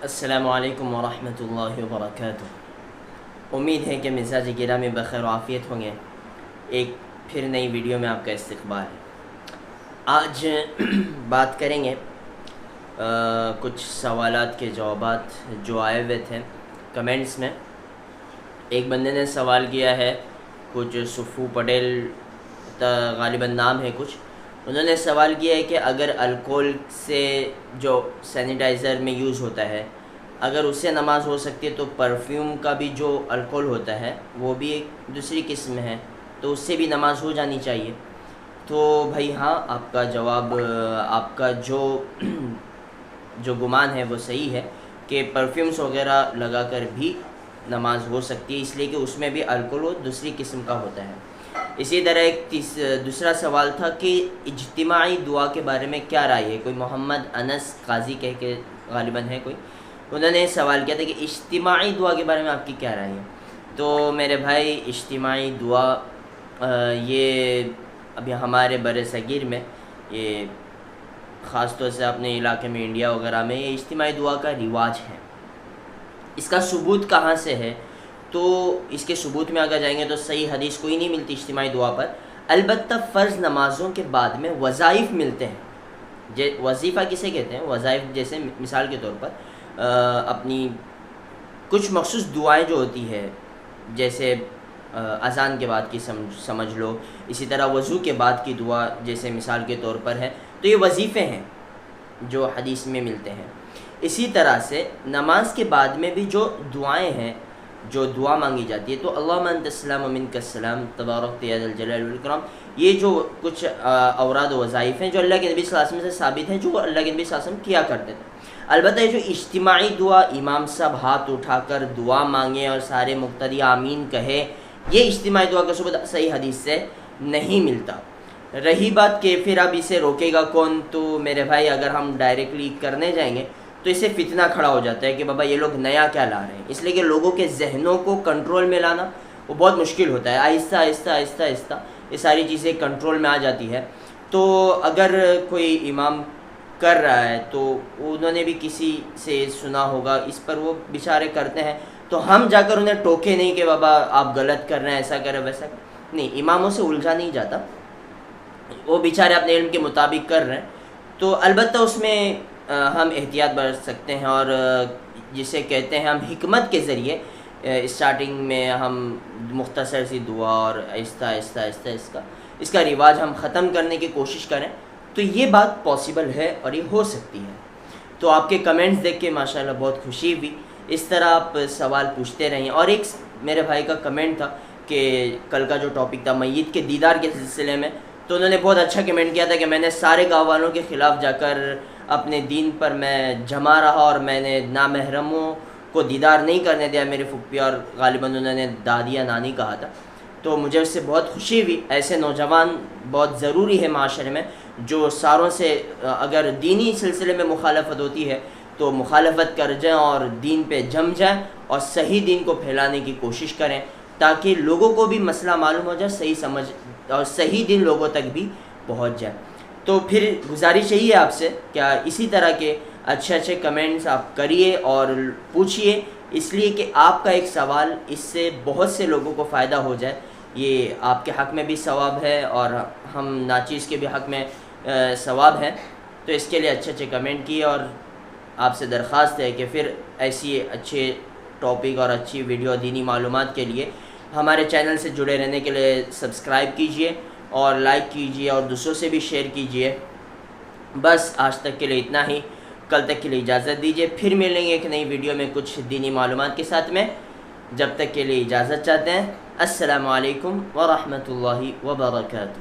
السلام علیکم ورحمۃ اللہ وبرکاتہ۔ امید ہے کہ مزاج گرامی بخیر و عافیت ہوں گے۔ ایک پھر نئی ویڈیو میں آپ کا استقبال ہے۔ آج بات کریں گے کچھ سوالات کے جوابات جو آئے ہوئے تھے کمنٹس میں۔ ایک بندے نے سوال کیا ہے، کچھ صفو پٹیل غالباً نام ہے کچھ، انہوں نے سوال کیا ہے کہ اگر الکوہل سے جو سینیٹائزر میں یوز ہوتا ہے اگر اس سے نماز ہو سکتی ہے تو پرفیوم کا بھی جو الکوہل ہوتا ہے وہ بھی ایک دوسری قسم ہے، تو اس سے بھی نماز ہو جانی چاہیے۔ تو بھائی ہاں، آپ کا جواب، آپ کا جو گمان ہے وہ صحیح ہے کہ پرفیومس وغیرہ لگا کر بھی نماز ہو سکتی ہے، اس لیے کہ اس میں بھی الکوہل دوسری قسم کا ہوتا ہے۔ اسی طرح ایک دوسرا سوال تھا کہ اجتماعی دعا کے بارے میں کیا رائے ہے۔ کوئی محمد انس قاضی کہہ کے غالباً ہے کوئی، انہوں نے سوال کیا تھا کہ اجتماعی دعا کے بارے میں آپ کی کیا رائے ہے۔ تو میرے بھائی، اجتماعی دعا یہ ابھی ہمارے بر صغیر میں، یہ خاص طور سے اپنے علاقے میں انڈیا وغیرہ میں یہ اجتماعی دعا کا رواج ہے۔ اس کا ثبوت کہاں سے ہے؟ تو اس کے ثبوت میں اگر جائیں گے تو صحیح حدیث کوئی نہیں ملتی اجتماعی دعا پر، البتہ فرض نمازوں کے بعد میں وظائف ملتے ہیں۔ وظیفہ کسے کہتے ہیں؟ وظائف جیسے مثال کے طور پر اپنی کچھ مخصوص دعائیں جو ہوتی ہے، جیسے اذان کے بعد کی سمجھ لو، اسی طرح وضو کے بعد کی دعا جیسے مثال کے طور پر ہے، تو یہ وظیفے ہیں جو حدیث میں ملتے ہیں۔ اسی طرح سے نماز کے بعد میں بھی جو دعائیں ہیں، جو دعا مانگی جاتی ہے، تو اللہم انت السلام و منک السلام تبارکت یا ذا الجلال والاکرام، یہ جو کچھ اوراد و وظائف ہیں جو اللہ کے نبی صلی اللہ علیہ وسلم سے ثابت ہیں، جو اللہ کے نبی صلی اللہ علیہ وسلم کیا کرتے تھے۔ البتہ یہ جو اجتماعی دعا، امام صاحب ہاتھ اٹھا کر دعا مانگے اور سارے مقتدی آمین کہے، یہ اجتماعی دعا کا ثبوت صحیح حدیث سے نہیں ملتا۔ رہی بات کہ پھر اب اسے روکے گا کون، تو میرے بھائی اگر ہم ڈائریکٹلی کرنے جائیں گے تو اسے فتنہ کھڑا ہو جاتا ہے کہ بابا یہ لوگ نیا کیا لا رہے ہیں، اس لیے کہ لوگوں کے ذہنوں کو کنٹرول میں لانا وہ بہت مشکل ہوتا ہے۔ آہستہ آہستہ آہستہ آہستہ یہ ساری چیزیں کنٹرول میں آ جاتی ہے۔ تو اگر کوئی امام کر رہا ہے تو انہوں نے بھی کسی سے سنا ہوگا، اس پر وہ بیچارے کرتے ہیں، تو ہم جا کر انہیں ٹوکے نہیں کہ بابا آپ غلط کر رہے ہیں، ایسا کریں ویسا کریں، نہیں، اماموں سے الجھا نہیں جاتا، وہ بیچارے اپنے علم کے مطابق کر رہے ہیں۔ تو البتہ اس میں ہم احتیاط برت سکتے ہیں، اور جسے کہتے ہیں ہم حکمت کے ذریعے اسٹارٹنگ میں ہم مختصر سی دعا اور آہستہ آہستہ آہستہ اس کا رواج ہم ختم کرنے کی کوشش کریں، تو یہ بات پاسبل ہے اور یہ ہو سکتی ہے۔ تو آپ کے کمنٹس دیکھ کے ماشاءاللہ بہت خوشی ہوئی، اس طرح آپ سوال پوچھتے رہیں۔ اور ایک میرے بھائی کا کمنٹ تھا کہ کل کا جو ٹاپک تھا میت کے دیدار کے سلسلے میں، تو انہوں نے بہت اچھا کمنٹ کیا تھا کہ میں نے سارے گاؤں والوں کے خلاف جا کر اپنے دین پر میں جمع رہا اور میں نے نامحرموں کو دیدار نہیں کرنے دیا، میرے پھپھی اور غالباً انہوں نے دادی یا نانی کہا تھا۔ تو مجھے اس سے بہت خوشی ہوئی۔ ایسے نوجوان بہت ضروری ہے معاشرے میں، جو ساروں سے اگر دینی سلسلے میں مخالفت ہوتی ہے تو مخالفت کر جائیں اور دین پہ جم جائیں اور صحیح دین کو پھیلانے کی کوشش کریں، تاکہ لوگوں کو بھی مسئلہ معلوم ہو جائے، صحیح سمجھ اور صحیح دین لوگوں تک بھی پہنچ جائے۔ تو پھر گزارش یہی ہے آپ سے، کیا اسی طرح کے اچھے اچھے کمنٹس آپ کریے اور پوچھیے، اس لیے کہ آپ کا ایک سوال اس سے بہت سے لوگوں کو فائدہ ہو جائے۔ یہ آپ کے حق میں بھی ثواب ہے اور ہم ناچیز کے بھی حق میں ثواب ہے۔ تو اس کے لیے اچھے اچھے کمنٹ کیے، اور آپ سے درخواست ہے کہ پھر ایسی اچھے ٹاپک اور اچھی ویڈیو دینی معلومات کے لیے ہمارے چینل سے جڑے رہنے کے لیے سبسکرائب کیجئے اور لائک کیجئے اور دوسروں سے بھی شیئر کیجئے۔ بس آج تک کے لیے اتنا ہی، کل تک کے لیے اجازت دیجئے، پھر ملیں گے ایک نئی ویڈیو میں کچھ دینی معلومات کے ساتھ میں۔ جب تک کے لیے اجازت چاہتے ہیں، السلام علیکم ورحمۃ اللہ وبرکاتہ۔